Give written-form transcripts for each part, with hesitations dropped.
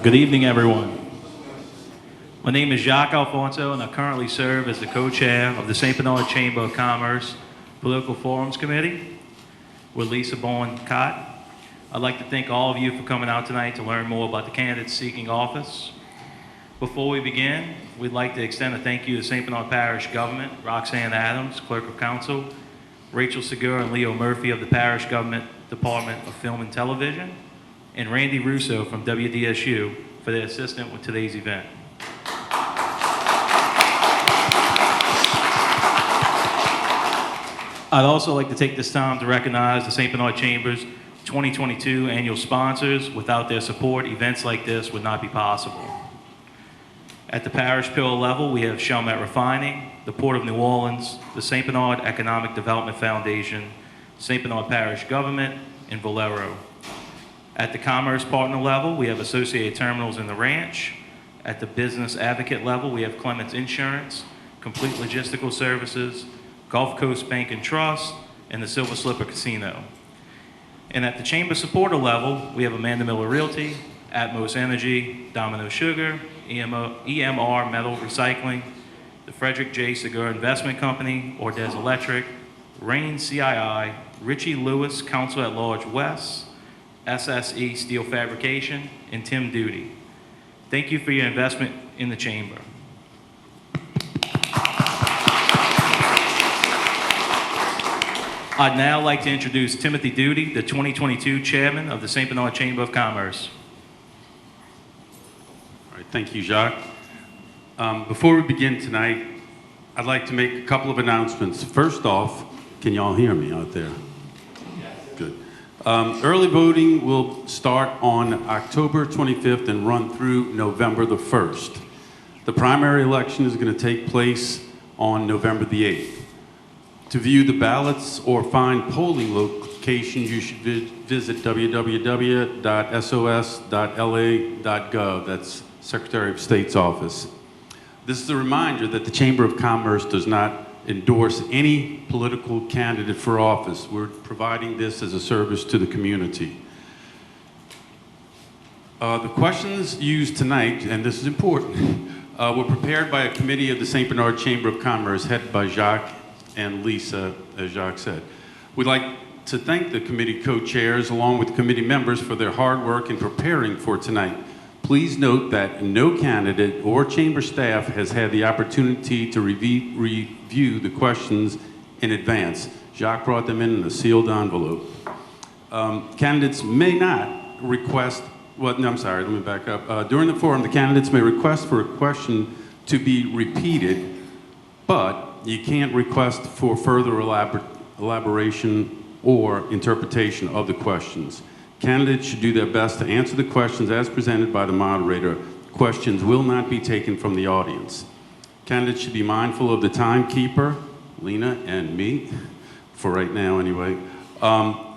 Good evening, everyone. My name is Jacques Alfonso, and I currently serve as the co-chair of the St. Bernard Chamber of Commerce Political Forums Committee with Lisa Bowen-Cott. I'd like to thank all of you for coming out tonight to learn more about the candidates seeking office. Before we begin, we'd like to extend a thank you to St. Bernard Parish government, Roxanne Adams, Clerk of Council, Rachel Segura and Leo Murphy of the Parish Government Department of Film and Television, and Randy Russo from WDSU for their assistance with today's event. I'd also like to take this time to recognize the St. Bernard Chamber's 2022 annual sponsors. Without their support, events like this would not be possible. At the parish pillar level, we have Chalmette Refining, the Port of New Orleans, the St. Bernard Economic Development Foundation, St. Bernard Parish Government, and Valero. At the commerce partner level, we have Associated Terminals in the Ranch. At the business advocate level, we have Clements Insurance, Complete Logistical Services, Gulf Coast Bank and Trust, and the Silver Slipper Casino. And at the chamber supporter level, we have Amanda Miller Realty, Atmos Energy, Domino Sugar, EMR Metal Recycling, the Frederick J. Segura Investment Company, Ordez Electric, Rain CII, Richie Lewis, Counsel at Large West, SSE Steel Fabrication, and Tim Duty. Thank you for your investment in the chamber. I'd now like to introduce Timothy Duty, the 2022 chairman of the St. Bernard Chamber of Commerce. All right, thank you, Jacques. Before we begin tonight, I'd like to make a couple of announcements. First off, can you all hear me out there? Good. Early voting will start on October 25th and run through November the 1st. The primary election is going to take place on November the 8th. To view the ballots or find polling locations, you should visit www.sos.la.gov. That's Secretary of State's office. This is a reminder that the Chamber of Commerce does not endorse any political candidate for office. We're providing this as a service to the community. The questions used tonight, and this is important, were prepared by a committee of the St. Bernard Chamber of Commerce headed by Jacques and Lisa, as Jacques said. We'd like to thank the committee co-chairs along with committee members for their hard work in preparing for tonight. Please note that no candidate or chamber staff has had the opportunity to review the questions in advance. Jacques brought them in a sealed envelope. Candidates may not request, let me back up. During the forum, the candidates may request for a question to be repeated, but you can't request for further elaboration or interpretation of the questions. Candidates should do their best to answer the questions as presented by the moderator. Questions will not be taken from the audience. Candidates should be mindful of the timekeeper, Lena and me, for right now anyway.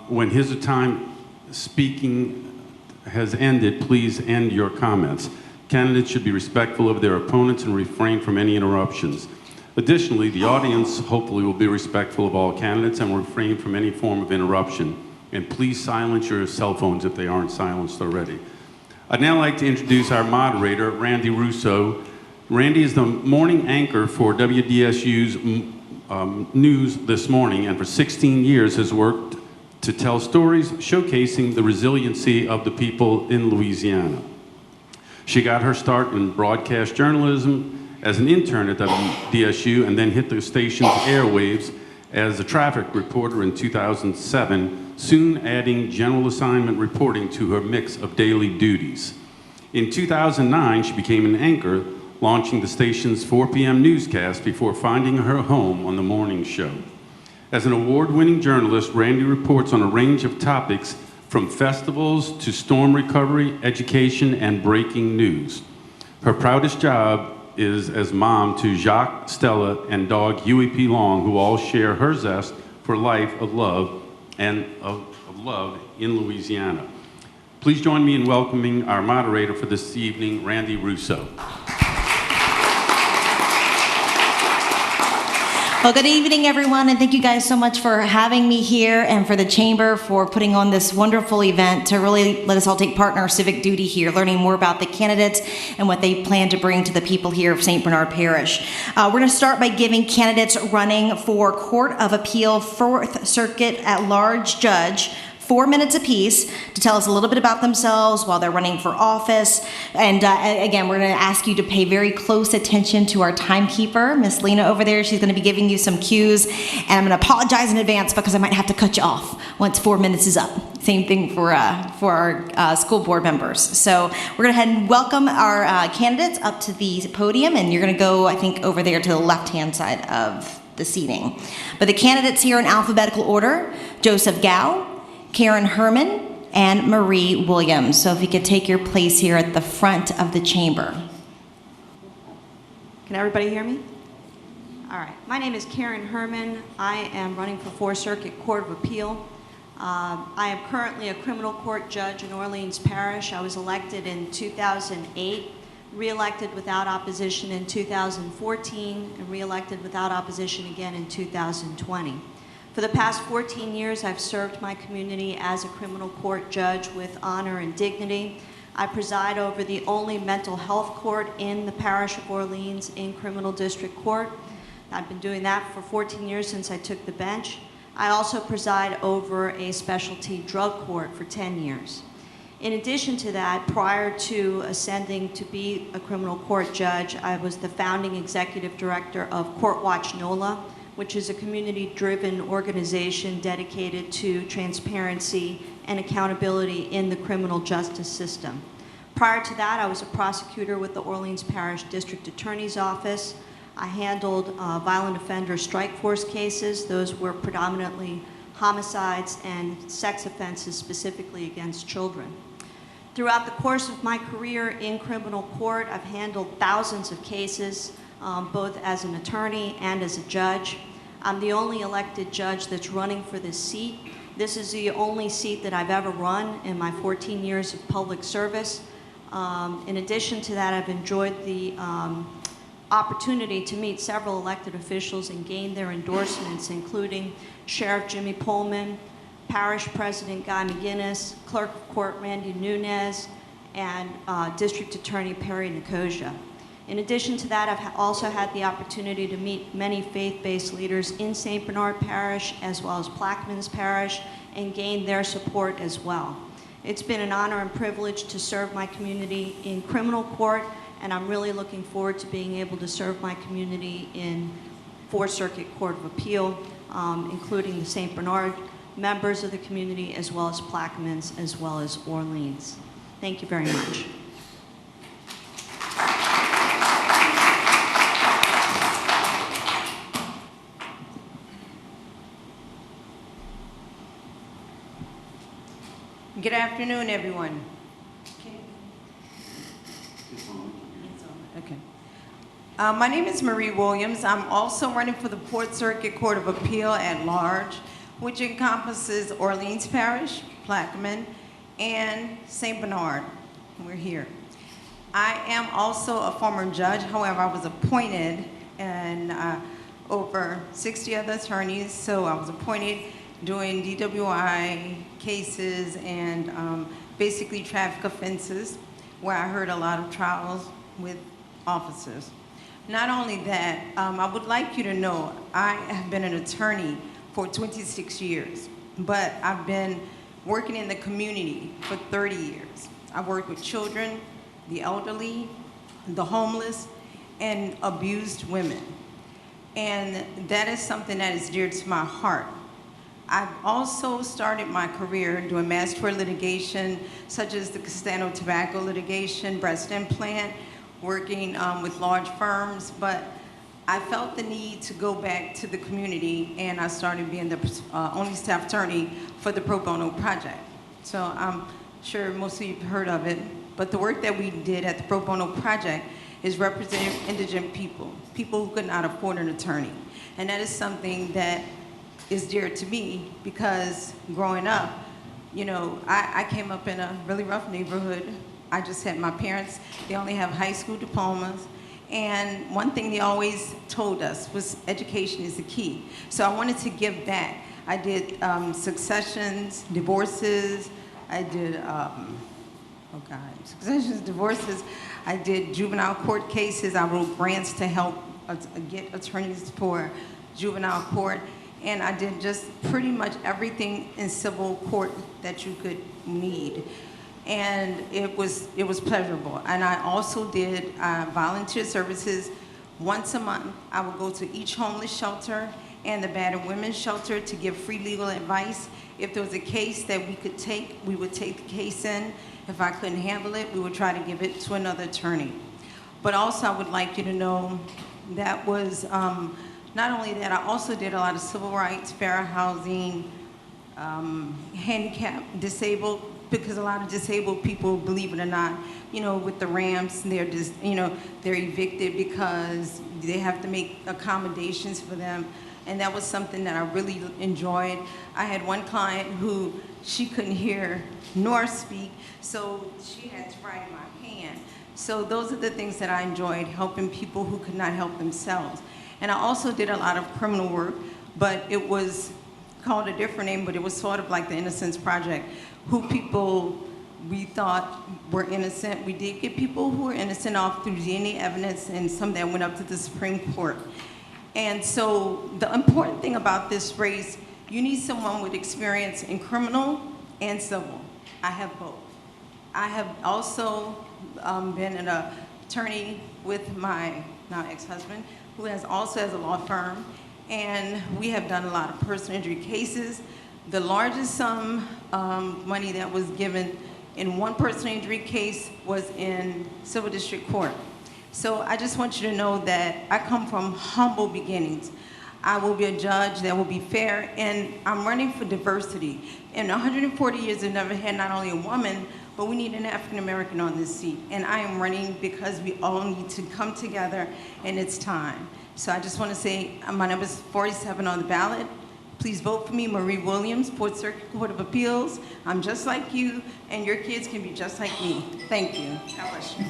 When his time speaking has ended, please end your comments. Candidates should be respectful of their opponents and refrain from any interruptions. Additionally, the audience hopefully will be respectful of all candidates and refrain from any form of interruption. And please silence your cell phones if they aren't silenced already. I'd now like to introduce our moderator, Randy Russo. Randy is the morning anchor for WDSU's news this morning, and for 16 years has worked to tell stories showcasing the resiliency of the people in Louisiana. She got her start in broadcast journalism as an intern at WDSU and then hit the station's airwaves as a traffic reporter in 2007, soon adding general assignment reporting to her mix of daily duties. In 2009, she became an anchor, launching the station's 4 p.m. newscast before finding her home on the morning show. As an award-winning journalist, Randy reports on a range of topics from festivals to storm recovery, education, and breaking news. Her proudest job is as mom to Jacques, Stella, and dog Huey P. Long, who all share her zest for life of love and of love in Louisiana. Please join me in welcoming our moderator for this evening, Randy Russo. Well, good evening, everyone, and thank you guys so much for having me here and for the Chamber for putting on this wonderful event to really let us all take part in our civic duty here, learning more about the candidates and what they plan to bring to the people here of St. Bernard Parish. We're going to start by giving candidates running for Court of Appeal 4th Circuit at-large judge 4 minutes apiece to tell us a little bit about themselves while they're running for office. And again, we're going to ask you to pay very close attention to our timekeeper, Miss Lena over there. She's going to be giving you some cues. And I'm going to apologize in advance because I might have to cut you off once 4 minutes is up. Same thing for our school board members. So we're going to head and welcome our candidates up to the podium. And you're going to go, I think, over there to the left-hand side of the seating. But the candidates here in alphabetical order: Joseph Gow, Karen Herman, and Marie Williams. So if you could take your place here at the front of the chamber. Can everybody hear me? All right. My name is Karen Herman. I am running for 4th Circuit Court of Appeal. I am currently a criminal court judge in Orleans Parish. I was elected in 2008, re-elected without opposition in 2014, and re-elected without opposition again in 2020. For the past 14 years, I've served my community as a criminal court judge with honor and dignity. I preside over the only mental health court in the parish of Orleans in criminal district court. I've been doing that for 14 years since I took the bench. I also preside over a specialty drug court for 10 years. In addition to that, prior to ascending to be a criminal court judge, I was the founding executive director of Court Watch NOLA, which is a community-driven organization dedicated to transparency and accountability in the criminal justice system. Prior to that, I was a prosecutor with the Orleans Parish District Attorney's Office. I handled violent offender strike force cases. Those were predominantly homicides and sex offenses, specifically against children. Throughout the course of my career in criminal court, I've handled thousands of cases, both as an attorney and as a judge. I'm the only elected judge that's running for this seat. This is the only seat that I've ever run in my 14 years of public service. In addition to that, I've enjoyed the opportunity to meet several elected officials and gain their endorsements, including Sheriff Jimmy Pullman, Parish President Guy McGinnis, Clerk of Court Randy Nunez, and District Attorney Perry Nicosia. In addition to that, I've also had the opportunity to meet many faith-based leaders in St. Bernard Parish as well as Plaquemines Parish and gain their support as well. It's been an honor and privilege to serve my community in criminal court, and I'm really looking forward to being able to serve my community in 4th Circuit Court of Appeal, including the St. Bernard members of the community as well as Plaquemines as well as Orleans. Thank you very much. Good afternoon, everyone. Okay. My name is Marie Williams. I'm also running for the 4th Circuit Court of Appeal at large, which encompasses Orleans Parish, Plaquemine, and St. Bernard. We're here. I am also a former judge. However, I was appointed and over 60 other attorneys, so I was appointed doing DWI cases and basically traffic offenses, where I heard a lot of trials with officers. Not only that, I would like you to know I have been an attorney for 26 years, but I've been working in the community for 30 years. I work with children, the elderly, the homeless, and abused women. And that is something that is dear to my heart. I've also started my career doing mass tort litigation, such as the Castano tobacco litigation, breast implant, working with large firms, but I felt the need to go back to the community, and I started being the only staff attorney for the Pro Bono Project. So I'm sure most of you have heard of it, but the work that we did at the Pro Bono Project is representing indigent people, people who could not afford an attorney. And that is something that is dear to me because growing up, you know, I came up in a really rough neighborhood. I just had my parents, they only have high school diplomas, And one thing they always told us was education is the key. So I wanted to give back. I did successions, divorces. I did, successions, divorces. I did juvenile court cases. I wrote grants to help get attorneys for juvenile court. And I did just pretty much everything in civil court that you could need. And it was pleasurable. And I also did volunteer services. Once a month, I would go to each homeless shelter and the battered women's shelter to give free legal advice. If there was a case that we could take, we would take the case in. If I couldn't handle it, we would try to give it to another attorney. But also, I would like you to know that was, not only that, I also did a lot of civil rights, fair housing, handicapped, disabled, because a lot of disabled people, believe it or not, you know, with the ramps, they're just, you know, they're evicted because they have to make accommodations for them. And that was something that I really enjoyed. I had one client who, she couldn't hear nor speak, so she had to write in my hand. So those are the things that I enjoyed, helping people who could not help themselves. And I also did a lot of criminal work, but it was called a different name, but it was sort of like the Innocence Project, who people we thought were innocent. We did get people who were innocent off through DNA evidence, and some that went up to the Supreme Court. And so the important thing about this race, you need someone with experience in criminal and civil. I have both. I have also been an attorney with my now ex-husband, who also has a law firm, and we have done a lot of personal injury cases. The largest sum money that was given in one personal injury case was in Civil District Court. So I just want you to know that I come from humble beginnings. I will be a judge that will be fair, and I'm running for diversity. In 140 years, we've never had not only a woman, but we need an African American on this seat. And I am running because we all need to come together, and it's time. So I just want to say, my number is 47 on the ballot. Please vote for me, Marie Williams, Fourth Circuit Court of Appeals. I'm just like you, and your kids can be just like me. Thank you. God bless you.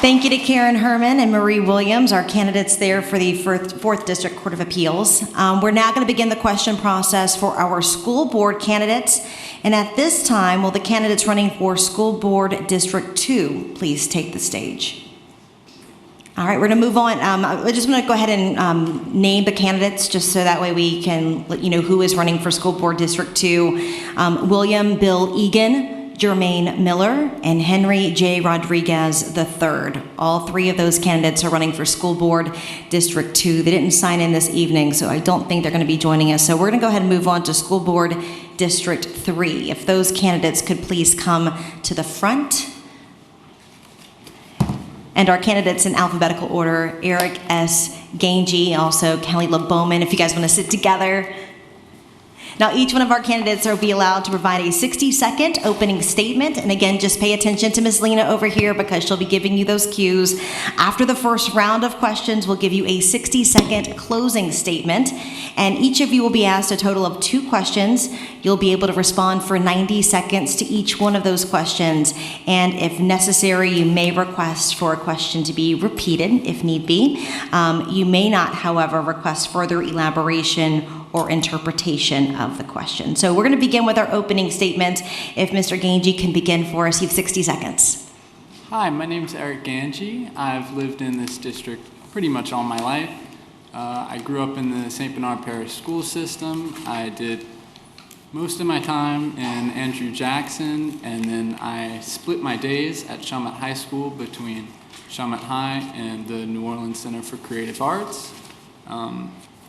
Thank you to Karen Herman and Marie Williams, our candidates there for the 4th District Court of Appeals. We're now going to begin the question process for our school board candidates. And at this time, will the candidates running for School Board District 2 please take the stage? All right, we're going to move on. I just want to go ahead and name the candidates just so that way we can let you know who is running for School Board District 2. William Bill Egan, Jermaine Miller, and Henry J. Rodriguez III. All three of those candidates are running for School Board District 2. They didn't sign in this evening, so I don't think they're going to be joining us. So we're going to go ahead and move on to School Board District 3. If those candidates could please come to the front. And our candidates in alphabetical order, Eric S. Gange, also Kelly LeBowman, if you guys want to sit together. Now, each one of our candidates will be allowed to provide a 60-second opening statement. And again, just pay attention to Ms. Lena over here because she'll be giving you those cues. After the first round of questions, we'll give you a 60-second closing statement. And each of you will be asked a total of 2 questions. You'll be able to respond for 90 seconds to each one of those questions. And if necessary, you may request for a question to be repeated if need be. You may not, however, request further elaboration or interpretation of the question. So we're going to begin with our opening statement. If Mr. Gange can begin for us, you have 60 seconds. Hi, my name is Eric Gange. I've lived in this district pretty much all my life. I grew up in the St. Bernard Parish school system. I did most of my time in Andrew Jackson, and then I split my days at Chalmette High School between Chalmette High and the New Orleans Center for Creative Arts.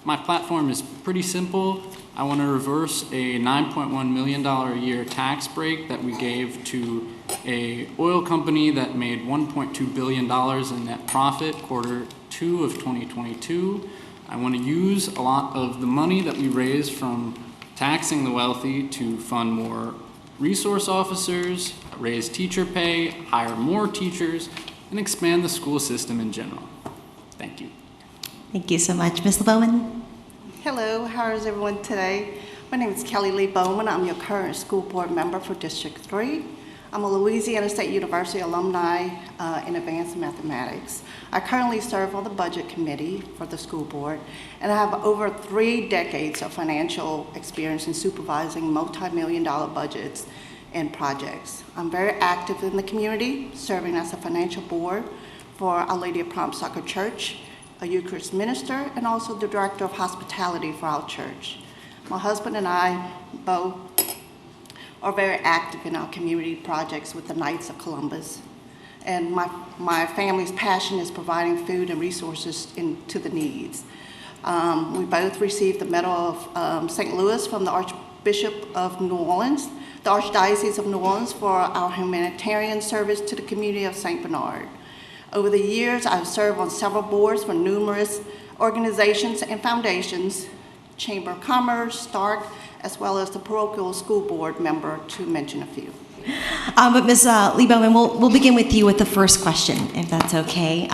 My platform is pretty simple. I want to reverse a $9.1 million a year tax break that we gave to an oil company that made $1.2 billion in net profit quarter 2 of 2022. I want to use a lot of the money that we raised from taxing the wealthy to fund more resource officers, raise teacher pay, hire more teachers, and expand the school system in general. Thank you. Thank you so much. Ms. LeBowman? Hello, how is everyone today? My name is Kelly Lee Bowman. I'm your current school board member for District 3. I'm a Louisiana State University alumni in advanced mathematics. I currently serve on the budget committee for the school board, and I have over 3 decades of financial experience in supervising multi-million-dollar budgets and projects. I'm very active in the community, serving as a financial board for Our Lady of Prom Sucker Church, a Eucharist minister, and also the director of hospitality for our church. My husband and I both are very active in our community projects with the Knights of Columbus. And my family's passion is providing food and resources to the needs. We both received the Medal of St. Louis from the Archbishop of New Orleans, the Archdiocese of New Orleans, for our humanitarian service to the community of St. Bernard. Over the years, I've served on several boards for numerous organizations and foundations, Chamber of Commerce, Stark, as well as the parochial school board member, to mention a few. But Ms. Lee Bowman, we'll begin with you with the first question, if that's okay.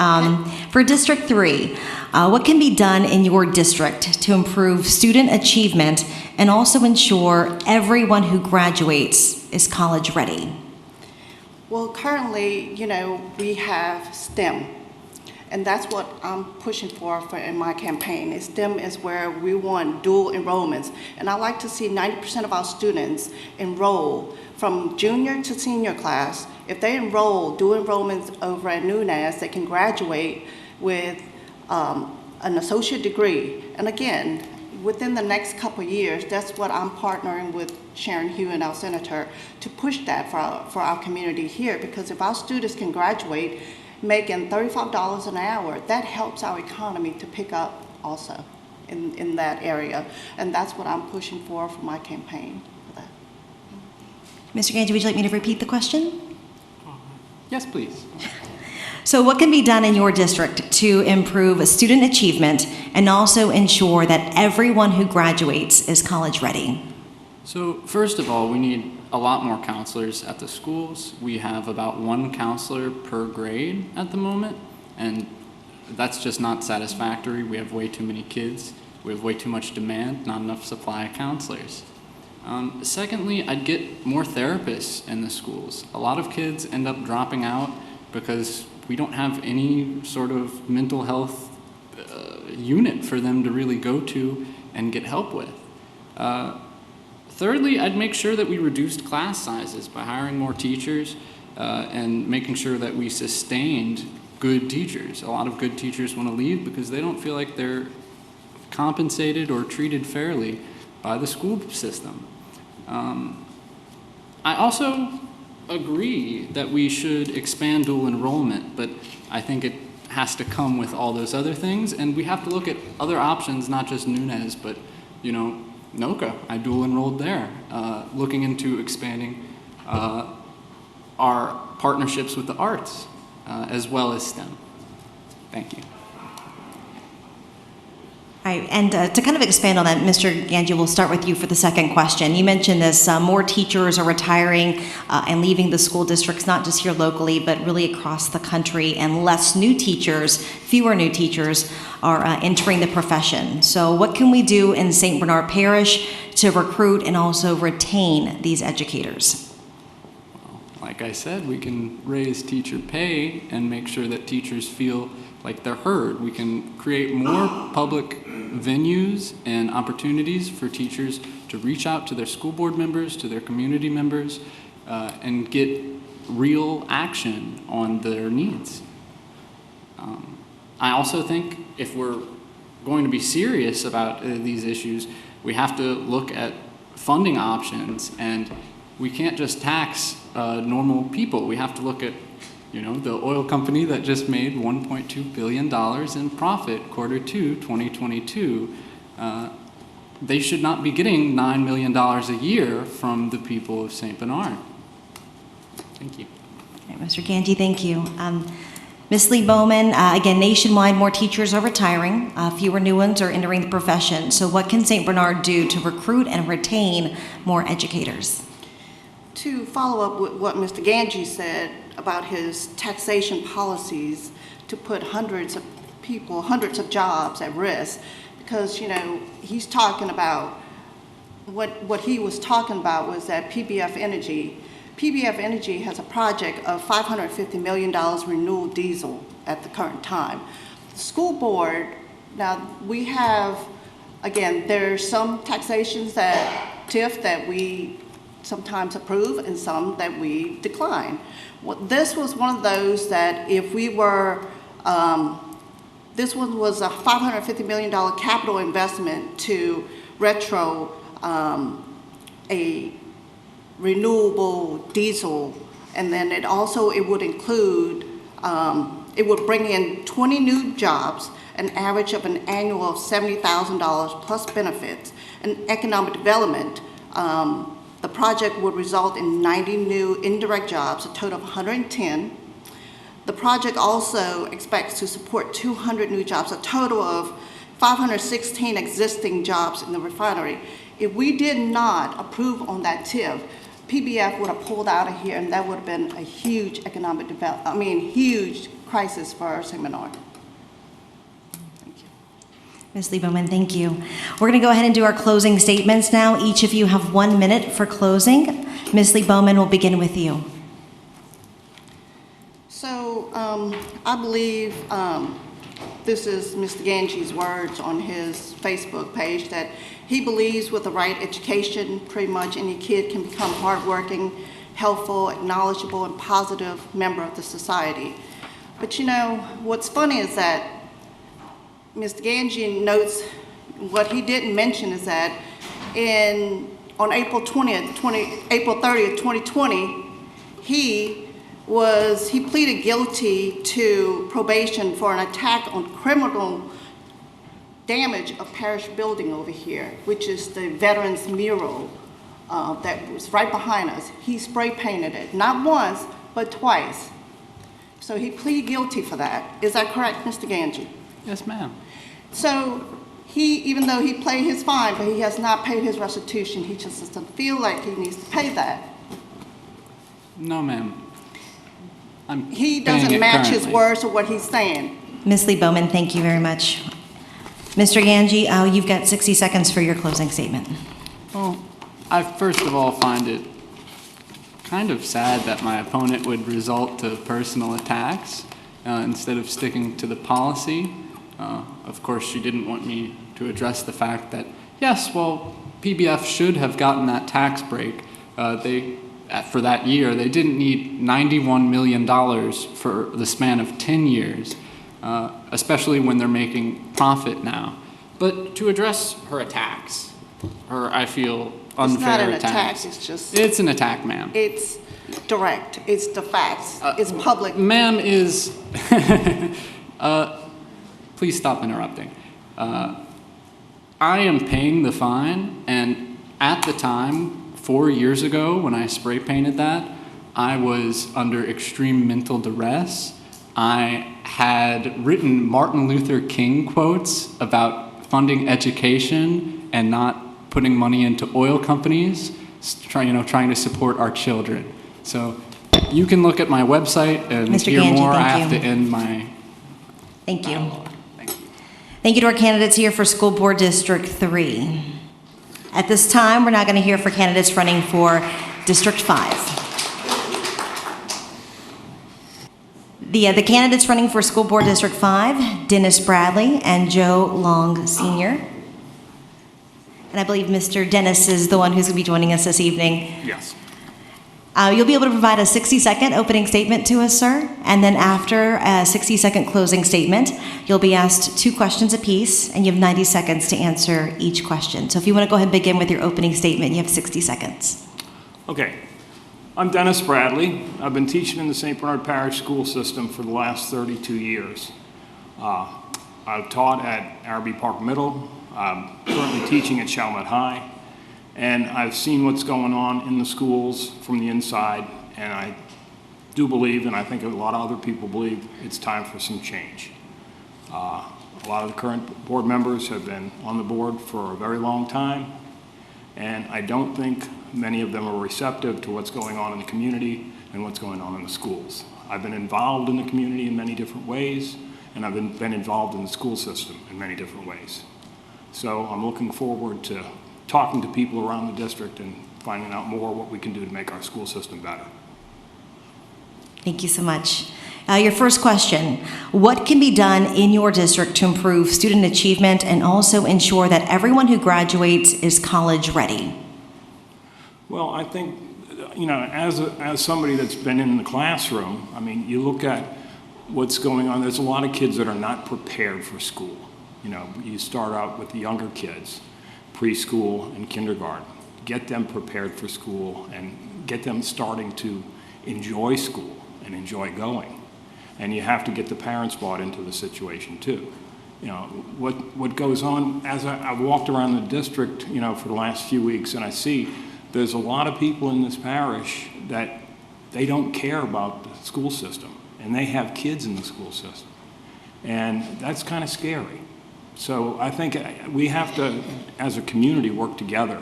For District 3, what can be done in your district to improve student achievement and also ensure everyone who graduates is college ready? Well, currently, we have STEM, and that's what I'm pushing for in my campaign. STEM is where we want dual enrollments, and I like to see 90% of our students enroll from junior to senior class. If they enroll dual enrollments over at Nunez, they can graduate with an associate degree. And again, within the next couple of years, that's what I'm partnering with Sharon Hewitt, our senator, to push that for our community here, because if our students can graduate making $35 an hour, that helps our economy to pick up also in that area. And that's what I'm pushing for my campaign for that. Mr. Ganji, would you like me to repeat the question? Yes, please. So what can be done in your district to improve student achievement and also ensure that everyone who graduates is college ready? So first of all, we need a lot more counselors at the schools. We have about 1 counselor per grade at the moment, and that's just not satisfactory. We have way too many kids. We have way too much demand, not enough supply of counselors. Secondly, I'd get more therapists in the schools. A lot of kids end up dropping out because we don't have any sort of mental health unit for them to really go to and get help with. Thirdly, I'd make sure that we reduced class sizes by hiring more teachers and making sure that we sustained good teachers. A lot of good teachers want to leave because they don't feel like they're compensated or treated fairly by the school system. I also agree that we should expand dual enrollment, but I think it has to come with all those other things, and we have to look at other options, not just Nunez, but NOCA. I dual enrolled there, looking into expanding our partnerships with the arts as well as STEM. Thank you. All right, and to kind of expand on that, Mr. Ganji, we'll start with you for the second question. You mentioned this, more teachers are retiring and leaving the school districts, not just here locally, but really across the country, and fewer new teachers are entering the profession. So what can we do in St. Bernard Parish to recruit and also retain these educators? Like I said, we can raise teacher pay and make sure that teachers feel like they're heard. We can create more public venues and opportunities for teachers to reach out to their school board members, to their community members, and get real action on their needs. I also think if we're going to be serious about these issues, we have to look at funding options, and we can't just tax normal people. We have to look at the oil company that just made $1.2 billion in profit Q2 2022. They should not be getting $9 million a year from the people of St. Bernard. Thank you. All right, Mr. Ganji, thank you. Ms. Lee Bowman, again, nationwide, more teachers are retiring, fewer new ones are entering the profession. So what can St. Bernard do to recruit and retain more educators? To follow up with what Mr. Ganji said about his taxation policies to put hundreds of people, hundreds of jobs at risk, because, he's talking about, what he was talking about was that PBF Energy PBF Energy has a project of $550 million renewable diesel at the current time. The school board, now we have, again, there's some taxations that TIF that we sometimes approve and some that we decline. Well, this was one of those that if we were, this one was a $550 million capital investment to retro a renewable diesel, and then it would include, it would bring in 20 new jobs, an average of an annual of $70,000 plus benefits, and economic development. The project would result in 90 new indirect jobs, a total of 110. The project also expects to support 200 new jobs, a total of 516 existing jobs in the refinery. If we did not approve on that TIF, PBF would have pulled out of here, and that would have been a huge economic huge crisis for St. Bernard. Thank you. Ms. Lee Bowman, thank you. We're going to go ahead and do our closing statements now. Each of you have 1 minute for closing. Ms. Lee Bowman, we'll begin with you. So I believe this is Mr. Ganji's words on his Facebook page, that he believes with the right education, pretty much any kid can become hardworking, helpful, knowledgeable, and positive member of the society. But you know, what's funny is that Mr. Ganji notes, what he didn't mention is that on April 30th, 2020, he pleaded guilty to probation for an attack on criminal damage of Parish building over here, which is the veterans mural that was right behind us. He spray painted it, not once, but twice. So he pleaded guilty for that. Is that correct, Mr. Ganji? Yes, ma'am. So even though he paid his fine, but he has not paid his restitution, he just doesn't feel like he needs to pay that. No, ma'am. He doesn't match his words to what he's saying. Ms. Lee Bowman, thank you very much. Mr. Ganji, you've got 60 seconds for your closing statement. Well, I first of all find it kind of sad that my opponent would resort to personal attacks instead of sticking to the policy. Of course, she didn't want me to address the fact that, yes, well, PBF should have gotten that tax break. For that year, they didn't need $91 million for the span of 10 years, especially when they're making profit now. But to address her attacks, I feel, unfair attacks. It's not an attack, it's just... It's an attack, ma'am. It's direct, it's the facts, it's public. Ma'am is... please stop interrupting. I am paying the fine, and at the time, 4 years ago, when I spray painted that, I was under extreme mental duress. I had written Martin Luther King quotes about funding education and not putting money into oil companies, trying to support our children. So you can look at my website and Mr. hear Ganji, more. thank I have you. to end my Thank you. dialogue. Thank you. Thank you to our candidates here for School Board District 3. At this time, we're now going to hear for candidates running for District 5. The candidates running for School Board District 5, Dennis Bradley and Joe Long Sr. And I believe Mr. Dennis is the one who's going to be joining us this evening. Yes. You'll be able to provide a 60-second opening statement to us, sir, and then after a 60-second closing statement, you'll be asked 2 questions apiece, and you have 90 seconds to answer each question. So if you want to go ahead and begin with your opening statement, you have 60 seconds. Okay. I'm Dennis Bradley. I've been teaching in the St. Bernard Parish school system for the last 32 years. I've taught at Araby Park Middle. I'm currently teaching at Chalmette High. And I've seen what's going on in the schools from the inside, and I do believe, and I think a lot of other people believe, it's time for some change. A lot of the current board members have been on the board for a very long time, and I don't think many of them are receptive to what's going on in the community and what's going on in the schools. I've been involved in the community in many different ways, and I've been involved in the school system in many different ways. So I'm looking forward to talking to people around the district and finding out more what we can do to make our school system better. Thank you so much. Your first question, what can be done in your district to improve student achievement and also ensure that everyone who graduates is college ready? Well, I think, as somebody that's been in the classroom, I mean, you look at what's going on. There's a lot of kids that are not prepared for school. You start out with the younger kids, preschool and kindergarten. Get them prepared for school and get them starting to enjoy school and enjoy going. And you have to get the parents bought into the situation too. What goes on, as I've walked around the district, for the last few weeks, and I see there's a lot of people in this parish that they don't care about the school system, and they have kids in the school system. And that's kind of scary. So I think we have to, as a community, work together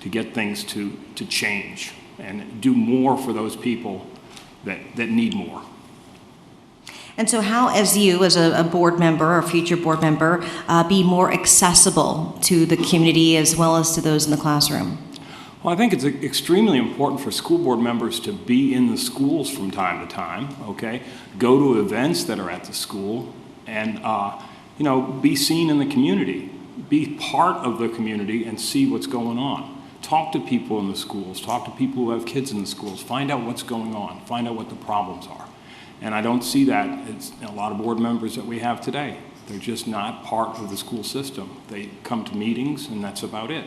to get things to change and do more for those people that need more. And so how, as you, as a board member or future board member, be more accessible to the community as well as to those in the classroom? Well, I think it's extremely important for school board members to be in the schools from time to time, okay? Go to events that are at the school and, be seen in the community. Be part of the community and see what's going on. Talk to people in the schools. Talk to people who have kids in the schools. Find out what's going on. Find out what the problems are. And I don't see that. It's a lot of board members that we have today. They're just not part of the school system. They come to meetings and that's about it.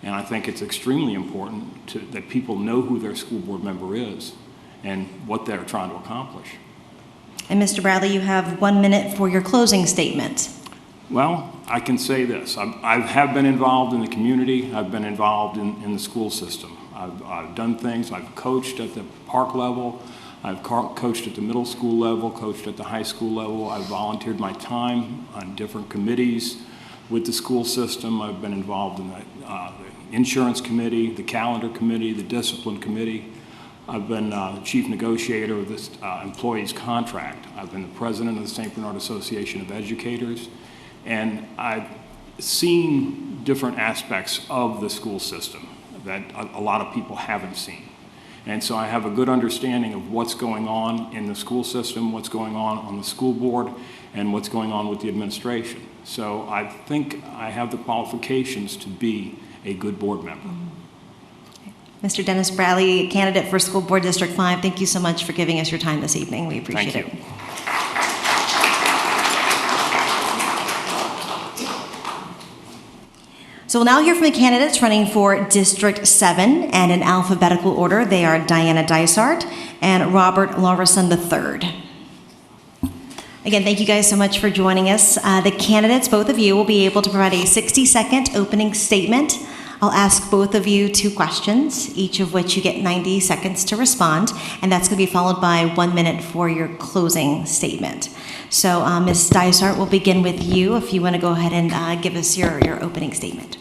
And I think it's extremely important that people know who their school board member is and what they're trying to accomplish. And Mr. Bradley, you have 1 minute for your closing statement. Well, I can say this. I have been involved in the community. I've been involved in the school system. I've done things. I've coached at the park level. I've coached at the middle school level, coached at the high school level. I've volunteered my time on different committees with the school system. I've been involved in the insurance committee, the calendar committee, the discipline committee. I've been the chief negotiator of this employee's contract. I've been the president of the St. Bernard Association of Educators. And I've seen different aspects of the school system that a lot of people haven't seen. And so I have a good understanding of what's going on in the school system, what's going on the school board, and what's going on with the administration. So I think I have the qualifications to be a good board member. Mr. Dennis Bradley, candidate for School Board District 5, thank you so much for giving us your time this evening. We appreciate it. Thank you. So we'll now hear from the candidates running for District 7, and in alphabetical order, they are Diana Dysart and Robert Larison III. Again, thank you guys so much for joining us. The candidates, both of you, will be able to provide a 60-second opening statement. I'll ask both of you 2 questions, each of which you get 90 seconds to respond, and that's going to be followed by 1 minute for your closing statement. So, Ms. Dysart, we'll begin with you if you want to go ahead and give us your opening statement.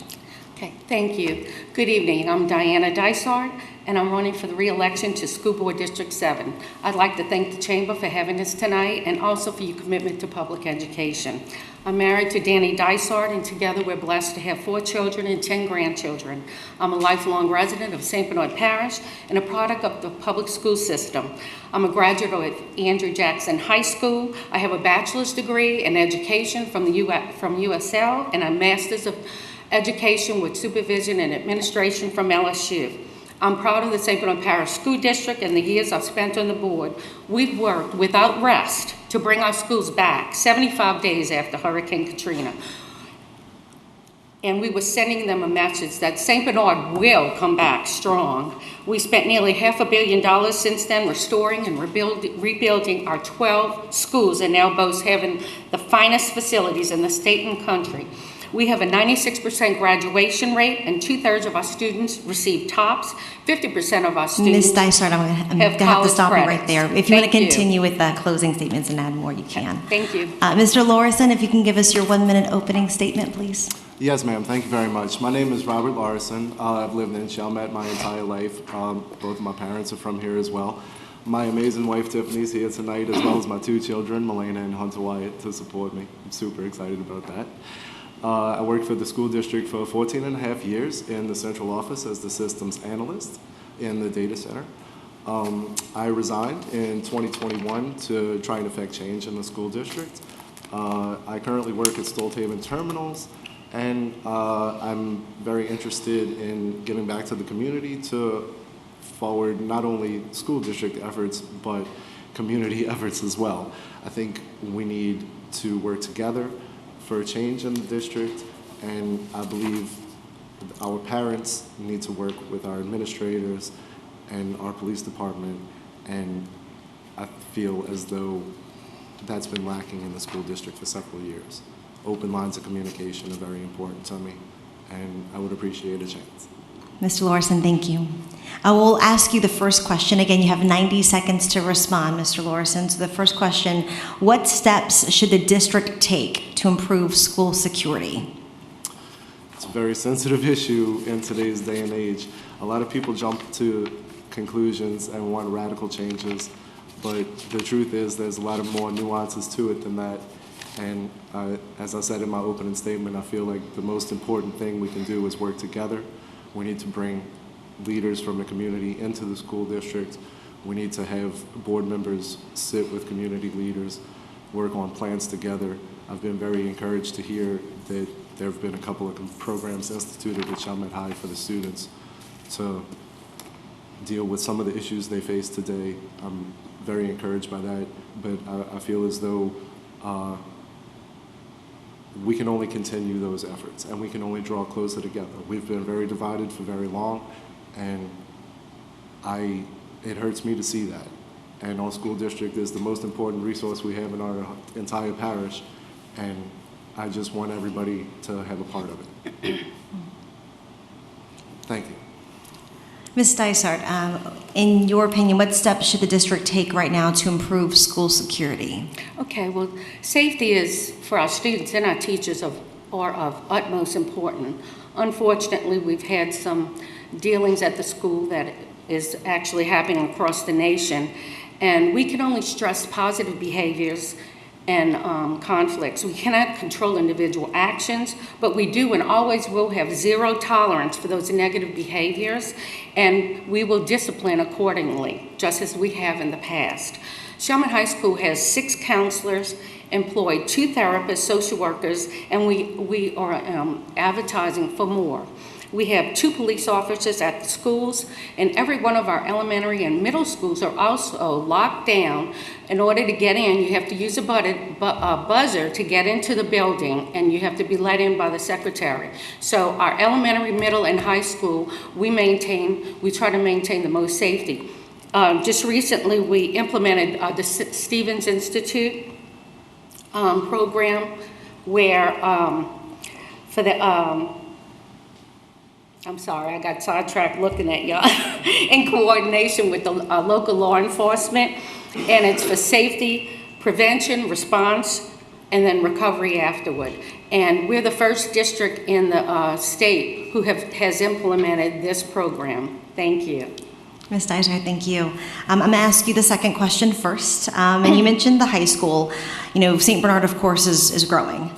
Okay, thank you. Good evening. I'm Diana Dysart, and I'm running for the re-election to School Board District 7. I'd like to thank the Chamber for having us tonight and also for your commitment to public education. I'm married to Danny Dysart, and together we're blessed to have 4 children and 10 grandchildren. I'm a lifelong resident of St. Bernard Parish and a product of the public school system. I'm a graduate of Andrew Jackson High School. I have a bachelor's degree in education from USL and a master's of education with supervision and administration from LSU. I'm proud of the St. Bernard Parish School District and the years I've spent on the board. We've worked without rest to bring our schools back 75 days after Hurricane Katrina. And we were sending them a message that St. Bernard will come back strong. We spent nearly $500 million since then restoring and rebuilding our 12 schools and now boast having the finest facilities in the state and country. We have a 96% graduation rate, and 2/3 of our students receive tops. 50% of our students. Ms. Dysart, I'm going to have to stop you right there. If you want to continue with closing statements and add more, you can. Thank you. Mr. Larison, if you can give us your 1 minute opening statement, please. Yes, ma'am. Thank you very much. My name is Robert Larison. I've lived in Chalmette my entire life. Both of my parents are from here as well. My amazing wife, Tiffany, is here tonight, as well as my 2 children, Melena and Hunter Wyatt, to support me. I'm super excited about that. I worked for the school district for 14 and a half years in the central office as the systems analyst in the data center. I resigned in 2021 to try and effect change in the school district. I currently work at Stolthaven Terminals, and I'm very interested in giving back to the community to forward not only school district efforts, but community efforts as well. I think we need to work together for a change in the district, and I believe our parents need to work with our administrators and our police department, and I feel as though that's been lacking in the school district for several years. Open lines of communication are very important to me, and I would appreciate a chance. Mr. Lorison, thank you. I will ask you the first question. Again, you have 90 seconds to respond, Mr. Lorison. So the first question, what steps should the district take to improve school security? It's a very sensitive issue in today's day and age. A lot of people jump to conclusions and want radical changes, but the truth is there's a lot of more nuances to it than that. And as I said in my opening statement, I feel like the most important thing we can do is work together. We need to bring leaders from the community into the school district. We need to have board members sit with community leaders, work on plans together. I've been very encouraged to hear that there have been a couple of programs instituted at Chalmette High for the students to deal with some of the issues they face today. I'm very encouraged by that, but I feel as though we can only continue those efforts, and we can only draw closer together. We've been very divided for very long, and it hurts me to see that. And our school district is the most important resource we have in our entire parish, and I just want everybody to have a part of it. Thank you. Ms. Dysart, in your opinion, what steps should the district take right now to improve school security? Okay, well, safety is, for our students and our teachers, are of utmost importance. Unfortunately, we've had some dealings at the school that is actually happening across the nation, and we can only stress positive behaviors and conflicts. We cannot control individual actions, but we do and always will have zero tolerance for those negative behaviors, and we will discipline accordingly, just as we have in the past. Chalmette High School has 6 counselors, employed 2 therapists, social workers, and we are advertising for more. We have 2 police officers at the schools, and every one of our elementary and middle schools are also locked down. In order to get in, you have to use a buzzer to get into the building, and you have to be let in by the secretary. So our elementary, middle, and high school, we try to maintain the most safety. Just recently, we implemented the Stevens Institute program where for the I'm sorry, I got sidetracked looking at y'all, in coordination with the local law enforcement, and it's for safety, prevention, response, and then recovery afterward. And we're the first district in the state who has implemented this program. Thank you. Ms. Dysart, thank you. I'm going to ask you the second question first. And you mentioned the high school. You know, St. Bernard, of course, is growing.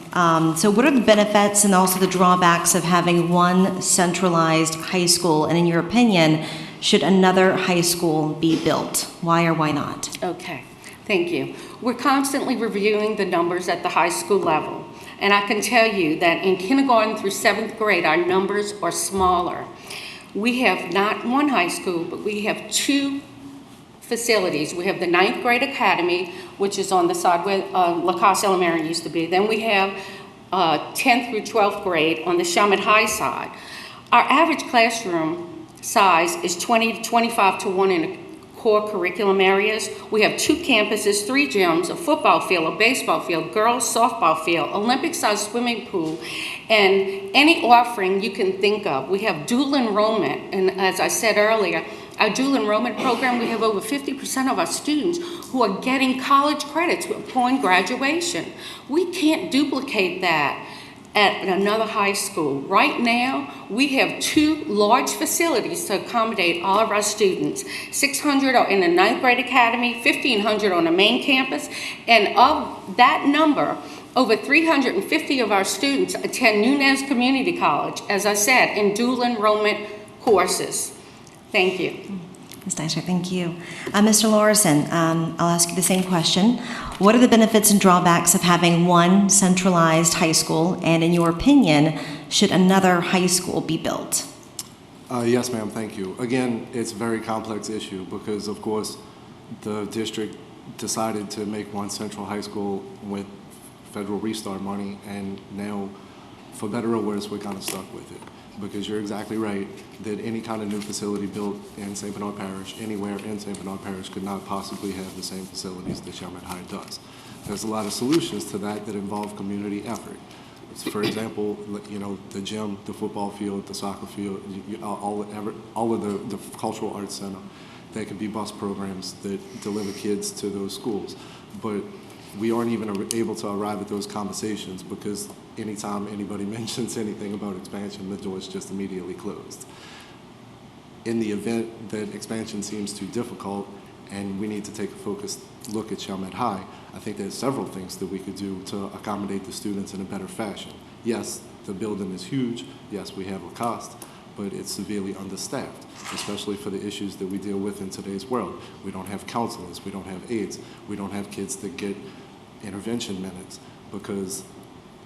So what are the benefits and also the drawbacks of having one centralized high school? And in your opinion, should another high school be built? Why or why not? Okay, thank you. We're constantly reviewing the numbers at the high school level. And I can tell you that in kindergarten through 7th grade, our numbers are smaller. We have not one high school, but we have 2 facilities. We have the 9th grade academy, which is on the side where Lacoste Elementary used to be. Then we have 10th through 12th grade on the Chalmette High side. Our average classroom size is 20 to 25 to 1 in the core curriculum areas. We have 2 campuses, 3 gyms, a football field, a baseball field, girls softball field, Olympic-sized swimming pool, and any offering you can think of. We have dual enrollment, and as I said earlier, our dual enrollment program, we have over 50% of our students who are getting college credits upon graduation. We can't duplicate that at another high school. Right now, we have 2 large facilities to accommodate all of our students. 600 are in the 9th grade academy, 1,500 on the main campus, and of that number, Over 350 of our students attend Nunez Community College, as I said, in dual enrollment courses. Thank you. Ms. Dysart, thank you. Mr. Lorison, I'll ask you the same question. What are the benefits and drawbacks of having one centralized high school, and in your opinion, should another high school be built? Yes, ma'am, thank you. Again, it's a very complex issue because, of course, the district decided to make one central high school with federal restart money, and now, for better or worse, we're kind of stuck with it. Because you're exactly right that any kind of new facility built in St. Bernard Parish, anywhere in St. Bernard Parish, could not possibly have the same facilities that Chalmette High does. There's a lot of solutions to that that involve community effort. For example, you know, the gym, the football field, the soccer field, all of the cultural arts center. There could be bus programs that deliver kids to those schools. But we aren't even able to arrive at those conversations because anytime anybody mentions anything about expansion, the door is just immediately closed. In the event that expansion seems too difficult and we need to take a focused look at Chalmette High, I think there's several things that we could do to accommodate the students in a better fashion. Yes, the building is huge. Yes, we have a cost, but it's severely understaffed, especially for the issues that we deal with in today's world. We don't have counselors, we don't have aides, we don't have kids that get intervention minutes because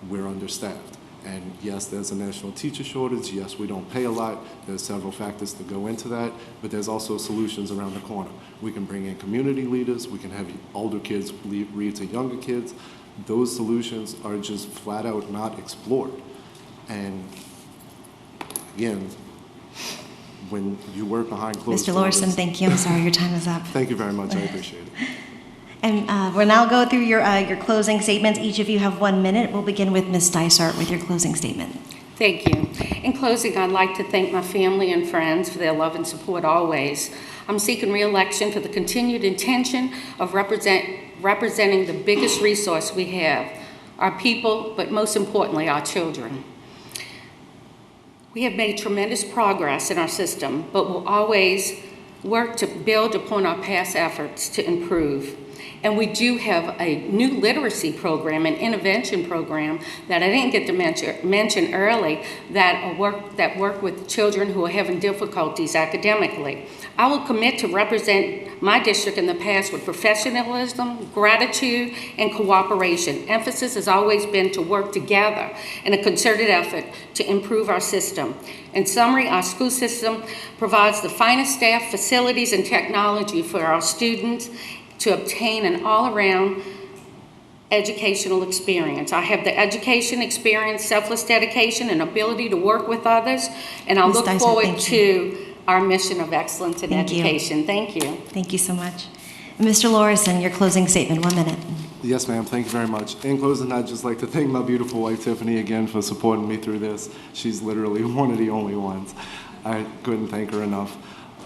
we're understaffed. And yes, there's a national teacher shortage. Yes, we don't pay a lot. There's several factors that go into that, but there's also solutions around the corner. We can bring in community leaders. We can have older kids read to younger kids. Those solutions are just flat out not explored. And again, when you work behind closed Mr. doors. Lorison, thank you. I'm sorry, your time is up. Thank you very much. I appreciate it. And we'll now go through your closing statements. Each of you have 1 minute. We'll begin with Ms. Dysart with your closing statement. Thank you. In closing, I'd like to thank my family and friends for their love and support always. I'm seeking re-election for the continued intention of representing the biggest resource we have, our people, but most importantly, our children. We have made tremendous progress in our system, but will always work to build upon our past efforts to improve. And we do have a new literacy program, an intervention program that I didn't get to mention early that work with children who are having difficulties academically. I will commit to represent my district in the past with professionalism, gratitude, and cooperation. Emphasis has always been to work together in a concerted effort to improve our system. In summary, our school system provides the finest staff, facilities, and technology for our students to obtain an all-around educational experience. I have the education experience, selfless dedication, and ability to work with others, and I look forward to our mission of excellence in education. Thank you. Thank you so much. Mr. Lorison, your closing statement, 1 minute. Yes, ma'am. Thank you very much. In closing, I'd just like to thank my beautiful wife, Tiffany, again for supporting me through this. She's literally one of the only ones. I couldn't thank her enough.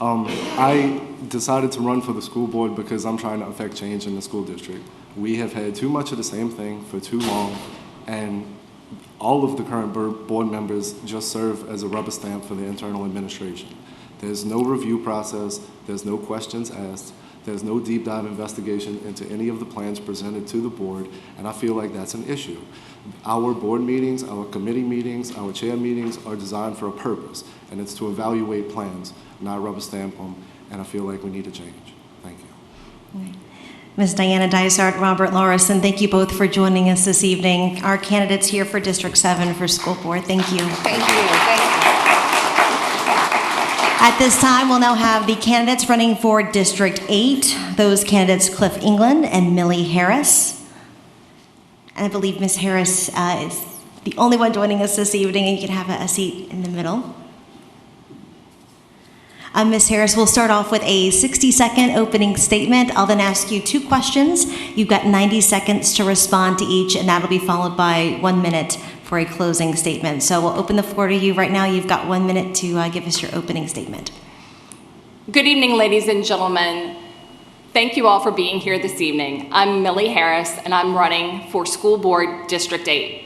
I decided to run for the school board because I'm trying to affect change in the school district. We have had too much of the same thing for too long, and all of the current board members just serve as a rubber stamp for the internal administration. There's no review process, there's no questions asked, there's no deep dive investigation into any of the plans presented to the board, and I feel like that's an issue. Our board meetings, our committee meetings, our chair meetings are designed for a purpose, and it's to evaluate plans, not rubber stamp them, and I feel like we need to change. Thank you. Ms. Diana Dysart, Robert Lorison, thank you both for joining us this evening. Our candidates here for District 7 for school board, thank you. Thank you. Thank you. At this time, we'll now have the candidates running for District 8. Those candidates, Cliff England and Millie Harris. And I believe Ms. Harris is the only one joining us this evening, and you can have a seat in the middle. Ms. Harris, we'll start off with a 60-second opening statement. I'll then ask you 2 questions. You've got 90 seconds to respond to each, and that'll be followed by 1 minute for a closing statement. So we'll open the floor to you right now. You've got 1 minute to give us your opening statement. Good evening, ladies and gentlemen. Thank you all for being here this evening. I'm Millie Harris, and I'm running for School Board District 8.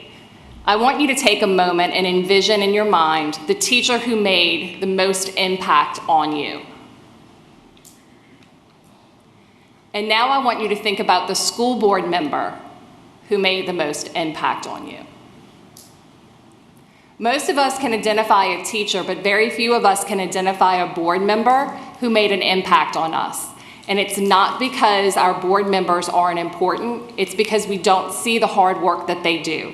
I want you to take a moment and envision in your mind the teacher who made the most impact on you. And now I want you to think about the school board member who made the most impact on you? Most of us can identify a teacher, but very few of us can identify a board member who made an impact on us. And it's not because our board members aren't important, it's because we don't see the hard work that they do.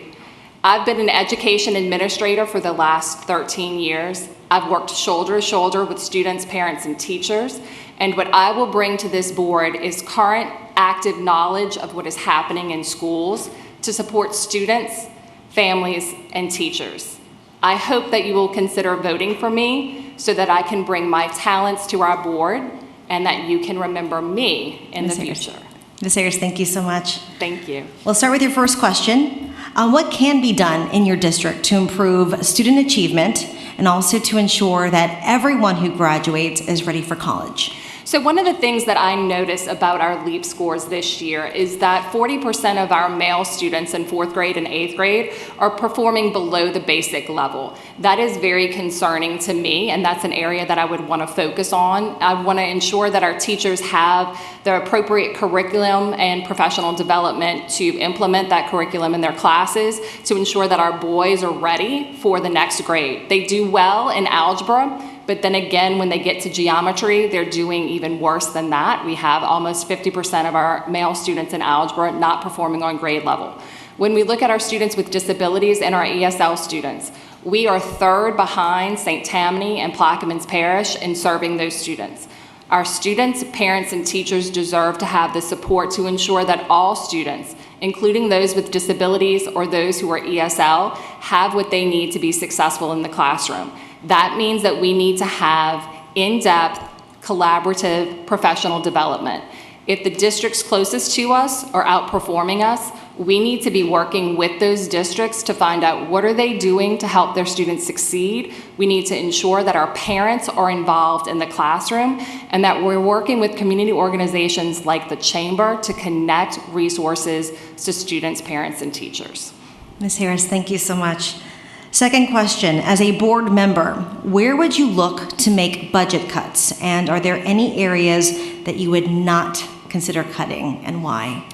I've been an education administrator for the last 13 years. I've worked shoulder to shoulder with students, parents, and teachers. And what I will bring to this board is current active knowledge of what is happening in schools to support students, families, and teachers. I hope that you will consider voting for me so that I can bring my talents to our board and that you can remember me in the future. Ms. Harris, thank you so much. Thank you. We'll start with your first question. What can be done in your district to improve student achievement and also to ensure that everyone who graduates is ready for college? So one of the things that I noticed about our LEAP scores this year is that 40% of our male students in 4th grade and 8th grade are performing below the basic level. That is very concerning to me, and that's an area that I would want to focus on. I want to ensure that our teachers have the appropriate curriculum and professional development to implement that curriculum in their classes to ensure that our boys are ready for the next grade. They do well in algebra, but then again, when they get to geometry, they're doing even worse than that. We have almost 50% of our male students in algebra not performing on grade level. When we look at our students with disabilities and our ESL students, we are 3rd behind St. Tammany and Plaquemines Parish in serving those students. Our students, parents, and teachers deserve to have the support to ensure that all students, including those with disabilities or those who are ESL, have what they need to be successful in the classroom. That means that we need to have in-depth, collaborative, professional development. If the districts closest to us are outperforming us, we need to be working with those districts to find out what are they doing to help their students succeed. We need to ensure that our parents are involved in the classroom and that we're working with community organizations like the Chamber to connect resources to students, parents, and teachers. Ms. Harris, thank you so much. Second question, as a board member, where would you look to make budget cuts? And are there any areas that you would not consider cutting and why?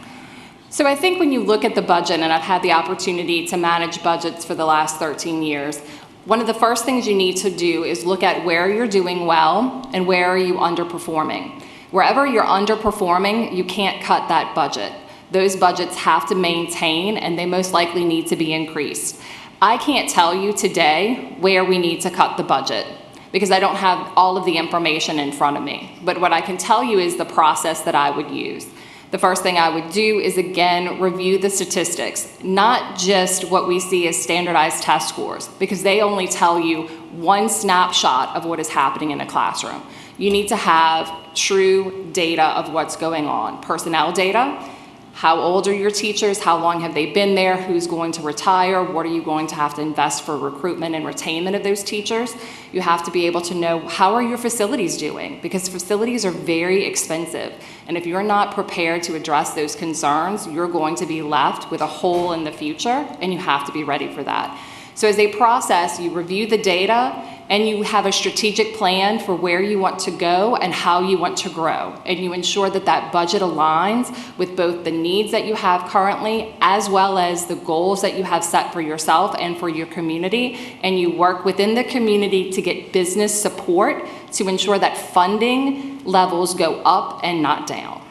So I think when you look at the budget, and I've had the opportunity to manage budgets for the last 13 years, one of the first things you need to do is look at where you're doing well and where are you underperforming. Wherever you're underperforming, you can't cut that budget. Those budgets have to maintain and they most likely need to be increased. I can't tell you today where we need to cut the budget because I don't have all of the information in front of me. But what I can tell you is the process that I would use. The first thing I would do is, again, review the statistics, not just what we see as standardized test scores, because they only tell you one snapshot of what is happening in a classroom. You need to have true data of what's going on, personnel data. How old are your teachers? How long have they been there? Who's going to retire? What are you going to have to invest for recruitment and retainment of those teachers? You have to be able to know, how are your facilities doing? Because facilities are very expensive. And if you're not prepared to address those concerns, you're going to be left with a hole in the future, and you have to be ready for that. So as a process, you review the data and you have a strategic plan for where you want to go and how you want to grow. And you ensure that that budget aligns with both the needs that you have currently as well as the goals that you have set for yourself and for your community. And you work within the community to get business support to ensure that funding levels go up and not down.